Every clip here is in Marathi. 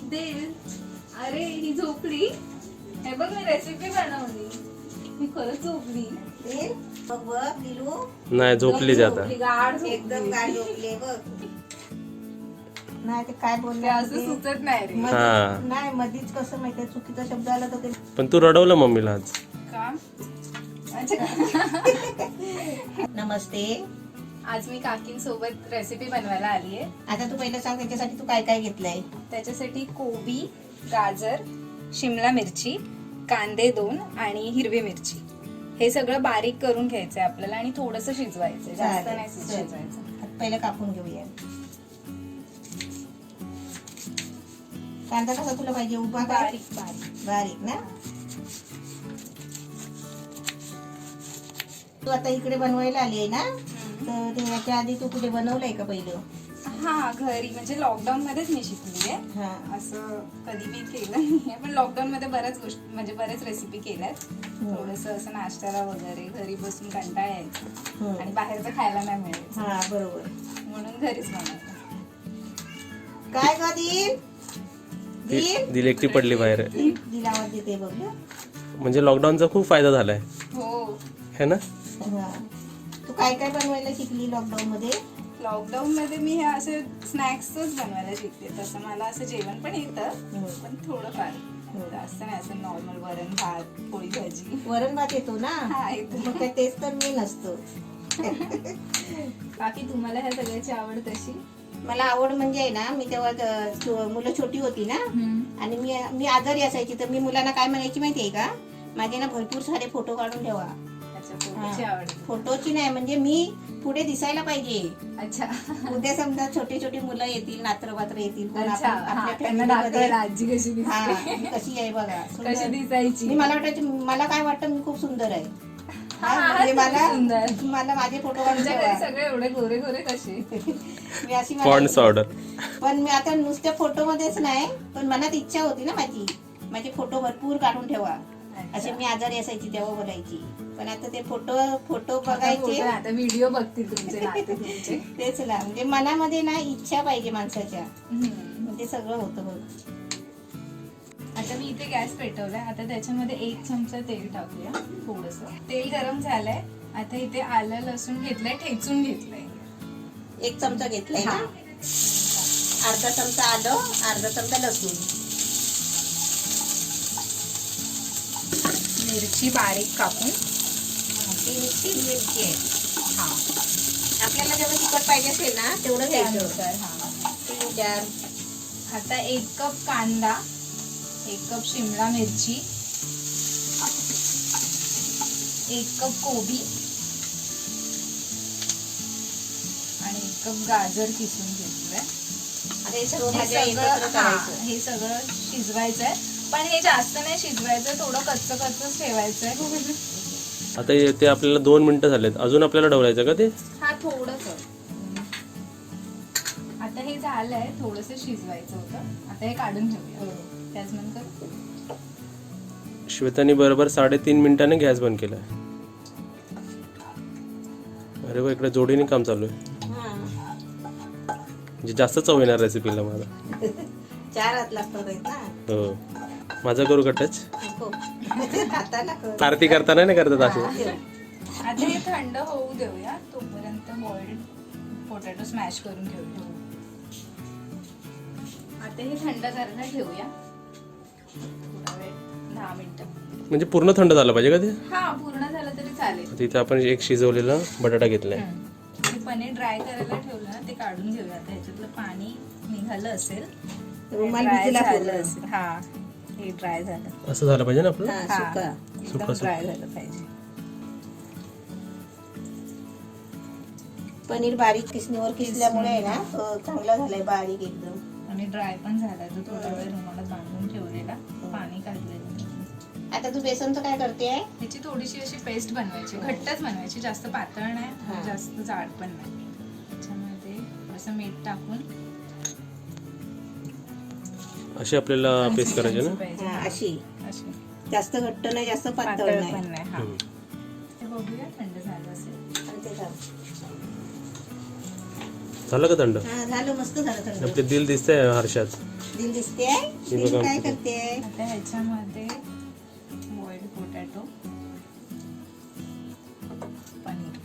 देव, अरे ही झोपली. हे बघ मी रेसिपी बनवली. मी खरंच झोपली. देव बघ बघ दिलू नाही झोपली झोपली, आता. गाढ एकदम झोपली. गाय झोपले बघ. नाही ते काय ते बोलले असं सुचत नाही रे. हा. नाही मधीच कसं माहितीये चुकीचा शब्द आला तर ते पण तू रडवलं मम्मीला आज. का? अच्छा. नमस्ते. आज मी काकींसोबत रेसिपी बनवायला आली आहे. आता तू पहिलं सांग त्याच्यासाठी तू काय काय घेतलंय. त्याच्यासाठी कोबी, गाजर, शिमला मिरची, कांदे 2 आणि हिरवी मिरची. हे सगळं बारीक करून घ्यायचंय आपल्याला आणि थोडंसं शिजवायचं, जास्त चालेल. नाही शिजवायचं. आता पहिलं कापून घेऊया. कांदा कसा तुला पाहिजे उभा का बारीक बारीक. बारीक ना. तू आता इकडे बनवायला आली आहे ना, तर ते याच्या आधी तू कुठे बनवलंय का पहिलं. हा, घरी म्हणजे लॉकडाऊन मध्येच मी शिकली आहे. हा असं कधी मी केलं नाहीये, पण लॉकडाऊन मध्ये बऱ्याच गोष्टी म्हणजे बरेच रेसिपी केल्यात. थोडस असं नाश्त्याला वगैरे घरी बसून कंटाळा यायचा आणि बाहेरचं खायला नाही मिळायचं, हा बरोबर. म्हणून घरीच बनवलं. काय ग दिल दिल दिल एकटी पडली बाहेर. दिल आवाज देते बघ ना. म्हणजे लॉकडाऊनचा खूप फायदा झालाय हो, है ना. हा. तू काय काय बनवायला शिकली लॉकडाऊन मध्ये. लॉकडाऊन मध्ये मी हे असे स्नॅक्सच बनवायला शिकते. तसं मला असं जेवण पण येतं, पण थोडंफार, जास्त नाही. असं नॉर्मल वरण भात, पोळी भाजी. वरण भात येतो ना. हा, येतो. मग काय तेच तर मी नसतो. बाकी तुम्हाला ह्या सगळ्याची आवड कशी? मला आवड म्हणजे आहे ना, मी तेव्हा मुलं छोटी होती ना आणि मी आजारी असायची, तर मी मुलांना काय म्हणायची माहितीये का, माझे ना भरपूर सारे फोटो काढून ठेवा. अच्छा, फोटोची आवड. फोटोची नाही, म्हणजे मी पुढे दिसायला पाहिजे. अच्छा, उद्या समजा छोटी छोटी मुलं येतील, नात्र येतील, कोण अच्छा. आपल्या हा, त्यांना फॅमिलीमध्ये दाखवायला आजी कशी हा दिसते, मी कशी आहे बघा, सुंदर. कशी दिसायची. मी मला वाटायचं, मला काय वाटतं मी खूप सुंदर आहे. हा, म्हणजे तुम्ही सुंदर. मला माझे फोटो काढून तुमच्या घरी ठेवा. सगळे एवढे गोरे गोरे कसे? मी अशी पॉइंट्स म्हणायची. ऑर्डर. पण मी आता नुसत्या फोटो मध्येच नाही, पण मनात इच्छा होती ना माझे फोटो भरपूर काढून ठेवा. असे मी आजारी असायची तेव्हा बोलायची. पण आता ते फोटो बघायचे, आता व्हिडिओ बघतील तुमचे नाते तुमचे. तेच ना, म्हणजे मनामध्ये ना इच्छा पाहिजे माणसाच्या, हम्म. म्हणजे सगळं होतं बघ. आता मी इथे गॅस पेटवलाय. आता त्याच्यामध्ये 1 चमचा तेल टाकूया. थोडस तेल गरम झालंय. आता इथे आलं लसूण घेतलंय, ठेचून घेतलंय. 1 चमचा घेतलाय ना. हा. अर्धा चमचा आलं, अर्धा चमचा लसूण. मिरची बारीक कापून. ती मिरची आहे. हा, आपल्याला जेवढं तिखट पाहिजे असेल ना तेवढं घ्यायचं. त्यानुसार. हा. 3-4. आता 1 कप कांदा, 1 कप शिमला मिरची, 1 कप कोबी आणि 1 कप गाजर किसून घेतलंय. आता हे सर्व हे भाज्या एकत्र सगळं करायचं. हे सगळं शिजवायचंय, पण हे जास्त नाही शिजवायचं, थोडं कच्च ठेवायचंय. आता ते आपल्याला 2 मिनिटं झालेत, अजून आपल्याला ढवळायचं का ते. हा, थोडंच. आता हे झालंय, थोडस शिजवायचं होतं. आता हे काढून घेऊया. त्याच्यानंतर श्वेतानी बरोबर 3.5 मिनिटाने गॅस बंद केलाय. अरे वा, इकडे जोडीने काम चालू आहे. हा. म्हणजे जास्त चव येणार रेसिपीला मला. 4 हात लागतात आहेत ना. हो, माझा करू का टच. नको. हाताला कर. आरती करताना नाही करतात असं. हा, ठेव. आता हे थंड होऊ देऊया. तोपर्यंत बॉइल्ड पोटॅटो स्मॅश करून घेऊया. आता हे थंड करायला ठेवूया थोडा वेळ, 10 मिनिटं. म्हणजे पूर्ण थंड झालं पाहिजे का ते. हा, पूर्ण झालं तरी चालेल. आता इथे आपण एक शिजवलेला बटाटा घेतलाय. हे पनीर ड्राय करायला ठेवलं ना, ते काढून घेऊया. आता ह्याच्यातलं पाणी निघालं असेल, रुमाल ड्राय भिजला झालं पूर्ण. असेल. हा, हे ड्राय झालं. असं झालं पाहिजे ना आपलं. हा, हा, सुका. एकदम ड्राय झालं पाहिजे. पनीर बारीक किसणीवर किसल्यामुळे आहे ना चांगला झालाय बारीक एकदम. आणि ड्राय पण झालाय. तो थोडा वेळ रुमालात बांधून ठेवलेला, पाणी काढलेलं. आता तू बेसनचं काय करते. त्याची थोडीशी अशी पेस्ट बनवायची, घट्टच बनवायची, जास्त पातळ नाही, जास्त जाड पण नाही. त्याच्यामध्ये थोडंसं मीठ टाकून अशी आपल्याला पेस्ट करायची ना. पाहिजे. हा, अशी अशी जास्त घट्ट नाही, जास्त पातळ पातळ नाही. पण नाही. हा, ते बघूया थंड झालं असेल. आणि ते झालं. झालं का थंड. हा, झालं, मस्त झालं थंड. आपले दिल दिसतंय हर्षात. दिल दिसते हे बघा काय आमचं. करते आता ह्याच्यामध्ये बॉइल्ड पोटॅटो, पनीर,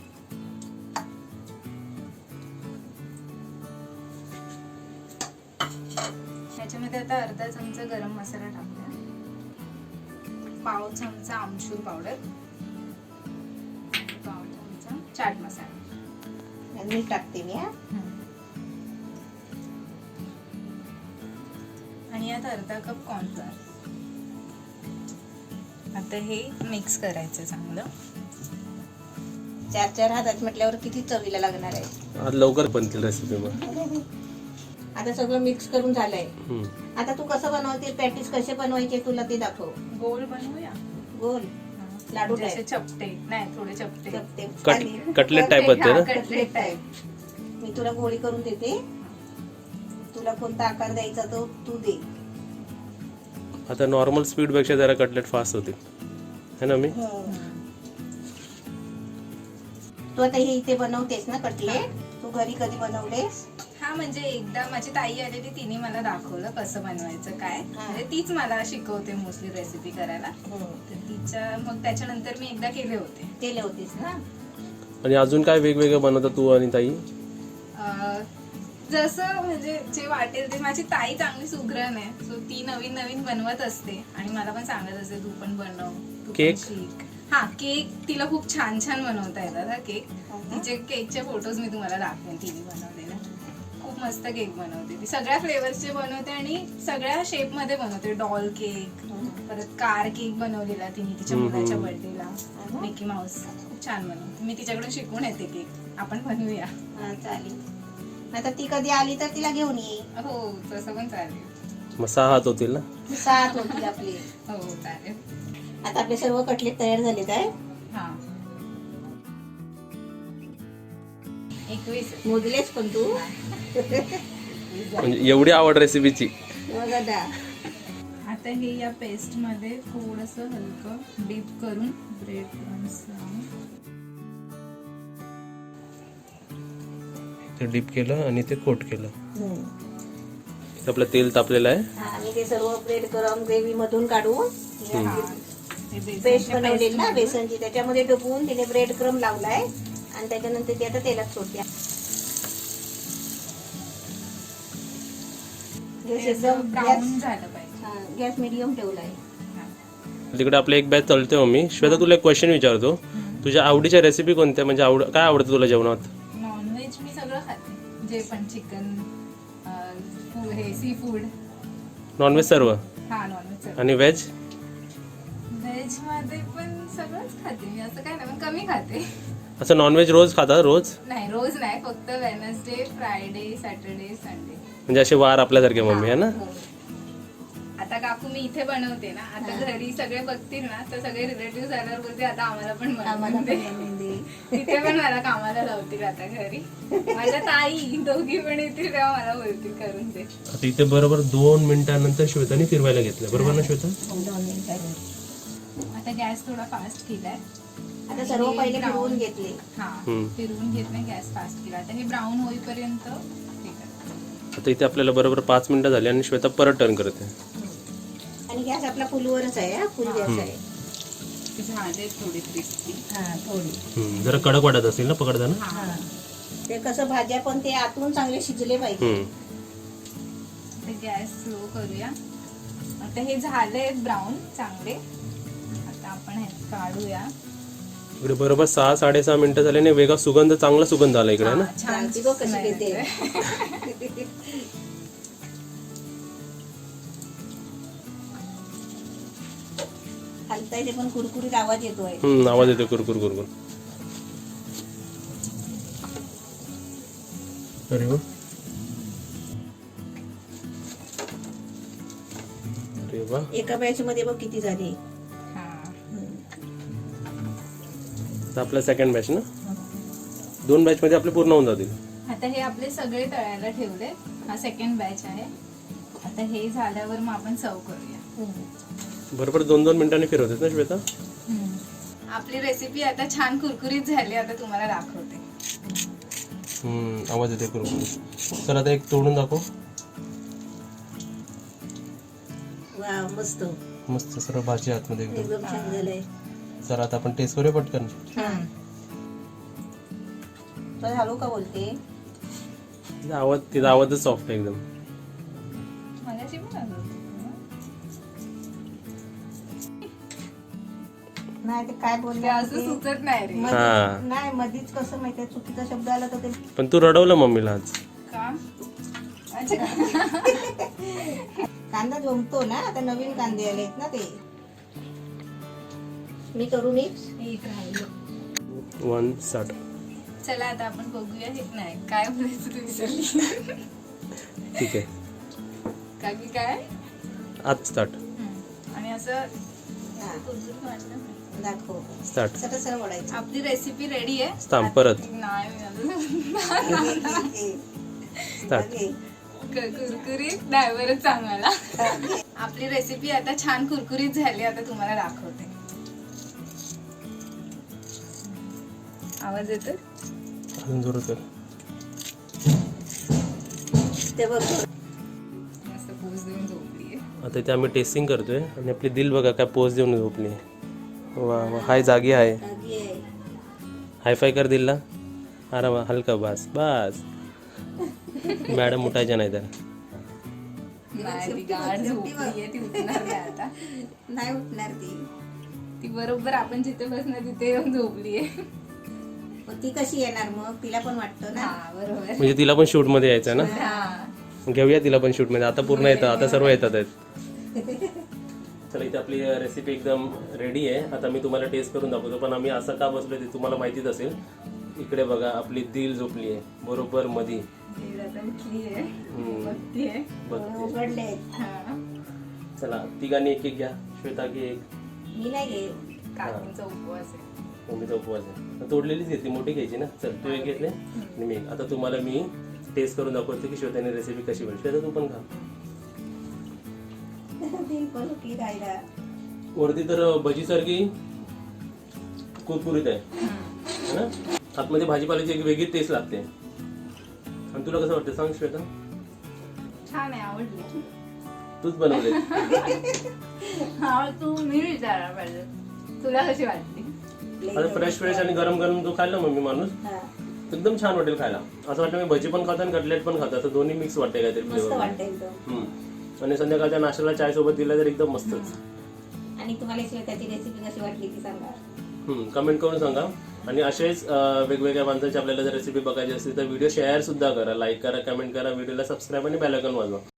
ह्याच्यामध्ये आता अर्धा चमचा गरम मसाला टाकूया, पाव चमचा आमचूर पावडर, पाव चमचा चाट मसाला. मीठ टाकते मी. आणि यात अर्धा कप कॉर्नफ्लोअर. आता हे मिक्स करायचं चांगलं. 4 हातात म्हटल्यावर किती चवीला लागणार आहे. आज लवकर बनतील रेसिपी मग. आता सगळं मिक्स करून झालंय. आता तू कसं बनवते, पॅटीस कसे बनवायचे तुला ते दाखव. गोल बनवूया. गोल लाडू जसे टाईप. चपटे नाही, थोडे चपटे. चपटे. कटलेट टाईप होते ना. Cutlet type. मी तुला गोळी करून देते, तुला कोणता आकार द्यायचा तो तू दे. आता नॉर्मल स्पीड पेक्षा जरा कटलेट फास्ट होते है ना. मी तू आता हे इथे बनवतेस ना कटलेट, तू घरी कधी बनवलेस? हा म्हणजे एकदा माझी ताई आलेली, तिने मला दाखवलं कसं बनवायचं काय. म्हणजे तीच मला शिकवते मोस्टली रेसिपी करायला. तर तिच्या मग त्याच्यानंतर मी एकदा केले होते. केले होतीस ना. आणि अजून काय वेगवेगळं बनवता तू आणि ताई? जसं म्हणजे जे वाटेल ते. माझी ताई चांगली सुगरण आहे, सो ती नवीन नवीन बनवत असते आणि मला पण सांगत असते तू पण बनव, तू पण केक? शिक. हा केक तिला खूप छान छान बनवता येतात. हा केक, तिचे केकचे फोटोज मी तुम्हाला दाखवेन. तिने बनवलेले खूप मस्त केक बनवते ती. सगळ्या फ्लेवर्सचे बनवते आणि सगळ्या शेप मध्ये बनवते. डॉल केक, परत कार केक बनवलेला तिने तिच्या मुलाच्या बर्थडेला. मिकी माऊस खूप छान बनवते. मी तिच्याकडून शिकून येते केक. आपण बनवूया. हा चालेल. आता ती कधी आली तर तिला घेऊन ये. हो तसं पण चालेल. मग 6 हात होतील ना. 7 होतील आपले. हो चालेल. आता आपले सर्व कटलेट तयार झालेत आहे. हा 21. मोजलेस पण तू. म्हणजे एवढी आवड रेसिपीची. मग आता आता हे या पेस्ट मध्ये थोडस हलकं डीप करून ब्रेड क्रम्स ते डीप केलं आणि ते कोट केलं. आपलं तेल तापलेलं आहे. आणि ते सर्व ब्रेड क्रम ग्रेव्ही मधून काढून पेस्ट बनवलेली ना बेसनची, त्याच्यामध्ये डुबवून तिने ब्रेड क्रम लावलाय आणि त्याच्यानंतर ती आता तेलात सोडते. गॅस एकदम ब्राऊन झालं पाहिजे. गॅस मिडियम ठेवलाय. तिकडे आपले एक बॅच चालते. मम्मी श्वेता, तुला एक क्वेश्चन विचारतो. तुझ्या आवडीच्या रेसिपी कोणत्या? म्हणजे काय आवडतं तुला जेवणात? नॉनव्हेज मी सगळं खाते, जे पण चिकन, हे सी फूड. नॉनव्हेज सर्व? हा नॉनव्हेज सगळं. आणि व्हेज? व्हेज मध्ये पण सगळंच खाते मी, असं काय नाही, पण कमी खाते. असं नॉनव्हेज रोज खाता? रोज नाही रोज नाही, फक्त वेनसडे, फ्रायडे, सॅटरडे, संडे. म्हणजे असे वार आपल्यासारखे मम्मी आहे ना. हो. आता काकू मी इथे बनवते ना, आता घरी सगळे बघतील ना तर सगळे रिलेटिव्ह आल्यावर बोलते आता आम्हाला पण बनवून दे. तिथे पण मला कामाला लावतील आता घरी. माझ्या ताई दोघी पण येतील तेव्हा मला बोलतील करून दे. आता इथे बरोबर 2 मिनिटानंतर श्वेताने फिरवायला घेतलं, बरोबर ना श्वेता? 2 मिनिटांनी. आता गॅस थोडा फास्ट केलाय. आता सर्व पहिले फिरवून घेतले. हा फिरवून घेतले, गॅस फास्ट केला. आता हे ब्राऊन होईपर्यंत हे करायचं. आता इथे आपल्याला बरोबर 5 मिनिटं झाली आणि श्वेता परत टर्न करते. आणि गॅस आपला फुलवरच आहे. फुल गॅस आहे. झाले थोडी क्रिस्पी. हा थोडी. जरा कडक वाटत असेल ना पकडताना. हा ते कसं भाज्या पण ते आतून चांगले शिजले पाहिजे. आता गॅस स्लो करूया. आता हे झाले ब्राऊन चांगले. आता आपण हे काढूया. इकडे बरोबर 6-6.5 मिनिटं झाले आणि वेगळा सुगंध, चांगला सुगंध आला इकडे ना. छान ती बघ कशी घेते. हलताय ते पण कुरकुरीत आवाज येतोय. आवाज येतो कुरकुर कुरकुर. अरे वा, अरे वा. एका बॅच मध्ये बघ किती झाले. आता आपला सेकंड बॅच ना. 2 बॅच मध्ये आपले पूर्ण होऊन जातील. आता हे आपले सगळे तळायला ठेवले. हा सेकंड बॅच आहे. आता हे झाल्यावर मग आपण सर्व करूया. बरोबर 2-2 मिनिटांनी फिरवतेस ना श्वेता. आपली रेसिपी आता छान कुरकुरीत झाली. आता तुम्हाला दाखवते. आवाज येते कुरकुर. चल आता एक तोडून दाखव. वा मस्त मस्त सर्व भाजी आतमध्ये एकदम. एकदम छान झालंय. चला आता आपण टेस्ट करूया पटकन. तर हळू का बोलते? तिचा आवाजच सॉफ्ट आहे एकदम. मगाशी पण आलं होतं. नाही ते काय ते बोलले असं सुचत नाही रे. हा. नाही मधीच कसं माहितीये चुकीचा शब्द आला तर ते पण तू रडवलं मम्मीला आज. का अच्छा. कांदा जमतो ना, आता नवीन कांदे आलेत ना ते. मी करू मिक्स. एक राहिलं. 160. चला आता आपण बघूया. हे नाही काय बोलायचं तू विसरली. ठीक आहे का की काय आज स्टार्ट. आणि असं हा, कुरकुरीत वाटलं ना. दाखव. स्टार्ट. सरळ सरळ ओढायचं. आपली रेसिपी रेडी आहे. थांब परत. नाही स्टार्ट. कुरकुरीत ड्रायव्हरच चांगला. आपली रेसिपी आता छान कुरकुरीत झाली. आता तुम्हाला दाखवते. आवाज येतो. अजून जोरात कर. ते बघ मस्त पोज देऊन झोपली आहे. आता इथे आम्ही टेस्टिंग करतोय आणि आपली दिल बघा काय पोज देऊन झोपली. वा वा हाय जागी आहे. आधी आहे. हाय फाय कर दिलला. आराम हलका बस बस. मॅडम उठायच्या नाही तर. नाही ती गाढ झोपली आहे. ती उठणार नाही आता. नाही उठणार ती. ती बरोबर आपण जिथे बसणार तिथे येऊन झोपली आहे. पण ती कशी येणार मग? तिला पण वाटतं ना. हा बरोबर. म्हणजे तिला पण शूट मध्ये यायचं ना. हा घेऊया तिला पण शूट मध्ये. आता पूर्ण येतं. आता सर्व येतात आहेत. चला इथे आपली रेसिपी एकदम रेडी आहे. आता मी तुम्हाला टेस्ट करून दाखवतो. पण आम्ही असं का बसलो ते तुम्हाला माहितीच असेल. इकडे बघा आपली दिल झोपली आहे बरोबर मधी. ती आता उठली आहे. हम्म. बघतीये. बघते. उघडले. हा. चला तिघांनी एक एक घ्या. श्वेता घे एक. मी नाही घे. काकींचा उपवास आहे. मम्मीचा उपवास आहे. तोडलेलीच घेतली मोठी घ्यायची ना. चल तू एक घेतले आणि मी एक. आता तुम्हाला मी टेस्ट करून दाखवते की श्वेताने रेसिपी कशी बनली. श्वेता तू पण खा. ती पण उठली राहिला. वरती तर भजीसारखी कुरकुरीत आहे है ना. आतमध्ये भाजीपाल्याची एक वेगळी टेस्ट लागते. आणि तुला कसं वाटतं सांग श्वेता. छान आहे. आवडली. तूच बनवले. हा तू मी विचारायला पाहिजे. तुला कशी वाटली? आता फ्रेश फ्रेश आणि गरम गरम जो खायला मम्मी माणूस हा. एकदम छान वाटेल खायला. असं वाटतं मी भजी पण खातो आणि कटलेट पण खातो. असं दोन्ही मिक्स वाटते काहीतरी मस्त फ्लेवर. वाटतं एकदम. आणि संध्याकाळच्या नाश्त्याला चाय सोबत दिला तर एकदम मस्तच. आणि तुम्हाला श्वेताची रेसिपी कशी वाटली ती सांगा. कमेंट करून सांगा. आणि असेच वेगवेगळ्या माणसांची आपल्याला जर रेसिपी बघायची असतील तर व्हिडिओ शेअर सुद्धा करा, लाईक करा, कमेंट करा, व्हिडिओला सबस्क्राईब आणि बेल आयकॉन वाजवा.